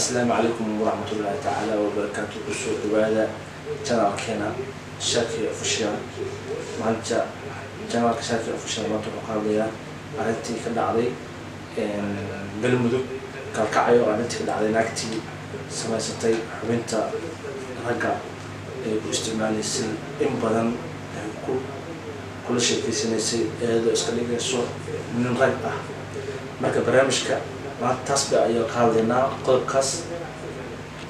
السلام عليكم ورحمة الله تعالى وبركاته. كسو دوادا جنال كينا شاكي أفوشيال مانتا جنال شاكي أفوشيال مانتا وقابليا أرنتي كدعضي بالمدو كالكعيو أرنتي كدعضي ناكتي سمايستي حبينتا رقا باستعمالي سي إن بدن كل شيء في سنسي هذا إسكاليجي الصور من رقا marka barnaamijka maanta taas baa ayuu qaadayna qodobkaas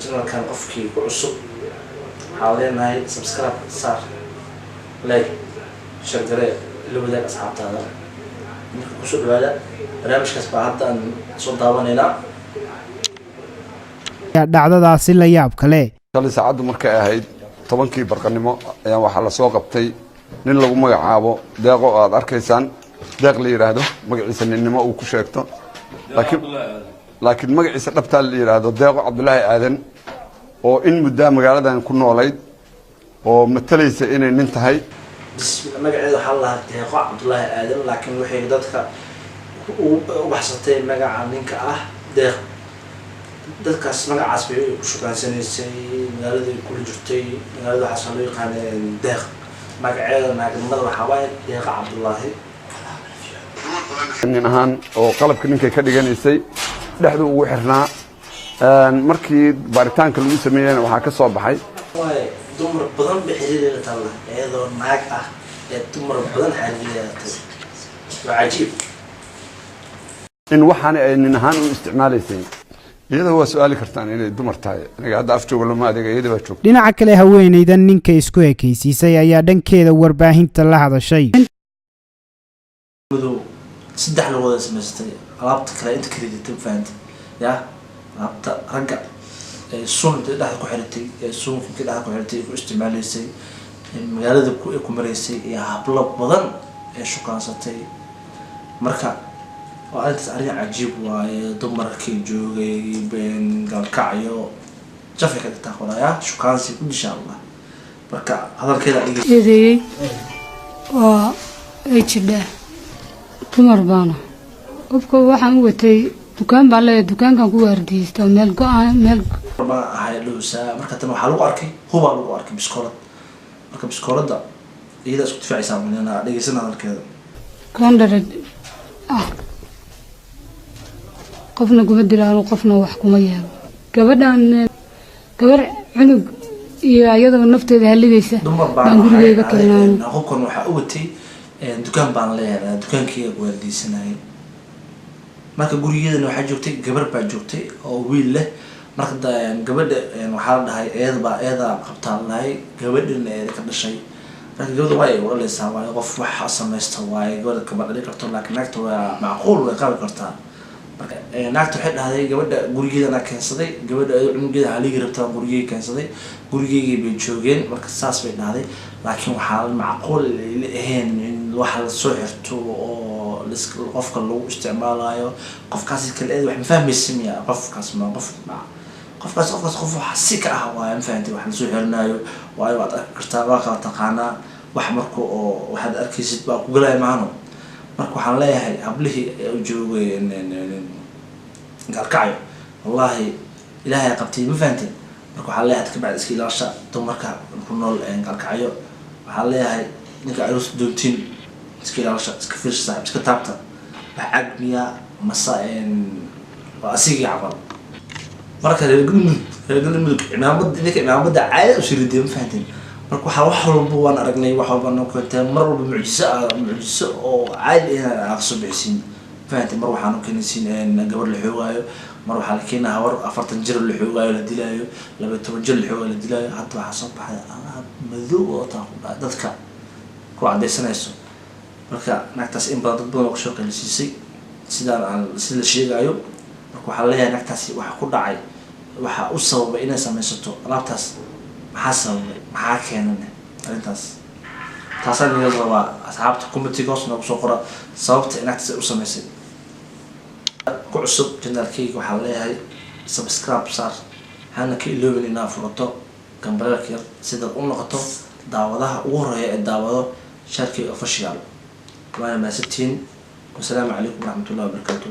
channel kan qofkii ku cusub waxaa leenahay subscribe saar like share gare la wadaag asxaabtaada marka ku soo dhawaada barnaamijkaas baa hadda aan soo daawanayna dhacdadaasi la yaab kale shalay saacadu markay ahayd 10kii barqanimo ayaa waxa la soo qabtay nin lagu magacaabo deeqo aad arkaysaan deeq la yiraahdo magaciisa ninimo uu ku sheegto laakiin magaciisa dhabta la yiraahdo deeqo Cabdullaahi Aadan oo in muddo magaaladan ku noolayd oo matalaysa inay nin tahay magaceedu waxa la deeqo Cabdullaahi Aadan laakiin waxay dadka u baxsatay magaca ninka ah deeq dadkaas magacaas bay ku shaqaysanaysay magaalada ku jirtay magaalada waxa loo yaqaan deeq magaceedu naagmada waxa waaye deeq Cabdullaahi nin ahaan oo qalabka ninkay ka dhiganaysay dhexdu ugu xirnaa markii baaritaanka lagu sameeyay waxa ka soo baxay way dumar badan bixiyay tala iyadoo naag ah ee dumar badan xariirtay waajib in waxaan ay nin ahaan u isticmaalaysay iyadoo waa su'aali kartaan inay dumar tahay aniga hadda afjooga lama adeega iyadoo waa joog dhinaca kale haweeneydan ninka isku ekaysiisay ayaa dhankeeda warbaahinta la hadashay saddex loo samaystay alaabta kale inta kredit fund ya alaabta ragga suunta dhaxal ku xirtay suunka dhaxal ku xirtay ku isticmaalaysay magaalada ku mareysay iyo hablo badan ee shukaansatay marka waa arrin cajiib waaye dumarkii joogay been galkacyo jafay ka taqoonaya shukaansi insha Allah marka hadalkeeda dhigay waa ay jidha dumar baana qofka waxaan u watay dukaan baa leeyahay dukaankan ku waardiista meel go'an meel ma ahay luusa marka tan waxa lagu arkay huba lagu arkay biskoolad marka biskoolada iyada isku difaacisaa manana dhageysanaa halkeeda kondare qofna kuma dilaalo qofna wax kuma yeelo gabadhan gabar cunug iyo ayadoo nafteeda halidaysa baan gurigeyga keenaan qofkan waxa u watay dukaan baan leeyahay dukaankeyga waardiisanay marka gurigeedana waxa joogtay gabar baa joogtay oo wiil leh marka gabadha waxa la dhahay eeda qabtaan lahay gabadhina ee ka dhashay marka gabadha way walaasha way qof wax sameeysta way gabadha ka badali karto laakiin naagta waa macquul way qabi kartaa marka naagta waxay dhahday gabadha gurigeedana keensaday gabadha cunugeeda haligi rabtaa gurigeeda keensaday gurigeedii bay joogeen marka saas bay dhahday laakiin waxa macquul ahayn waxa la soo xirto oo qofka lagu isticmaalayo qofkaas kale wax ma fahmaysin ya qofkaas ma qofkaas qof wax si ka ah waa ma fahanti wax la soo xirnayo waa waad kartaa waa ka taqaana wax markuu oo waxaad arkaysid baa ku galay maano marka waxaan leeyahay hablihi joogeen galkacyo wallahi ilaahay qabtay ma fahanti marka waxaan leeyahay ka bacd iska ilaasha dumarka ku nool galkacyo waxaan leeyahay ninka ay soo doontiin iska ilaasha iska fiirsa iska taabta wax miya masa'in waa asigi camal marka reergalmudug cimaamada caadi u siriday ma fahantiin marka waxa wax walba waan aragnay wax walba noo keenay mar walba mucjiso oo caadi ah aqso bixin fahantiin mar waxaan u keenaysiin gabar la xoogaayo mar waxa la keenaa hawar 40 jir la xoogaayo la dilaayo 12 jir la xoogaayo la dilaayo hadda waxa soo baxay alaab madow oo taaqo dadka ku cadeysanayso marka naagtaas in badan dad badan oo soo qalisiisay sidaan aan sida sheegayo marka waxa la leeyahay naagtaas waxa ku dhacay waxa u sababay inay samaysato alaabtaas maxaa sababay maxaa keenay arintaas taasaan iyo waa asxaabta committee goosna ku soo qora sababta naagtaas u samaysay ku cusub channelkayga waxa la leeyahay subscribe saar hana ka iloobin inaad furato gambarka sida u noqoto daawadaha ugu horeeya ee daawado شاركي official وانا ما 60 والسلام عليكم ورحمه الله وبركاته.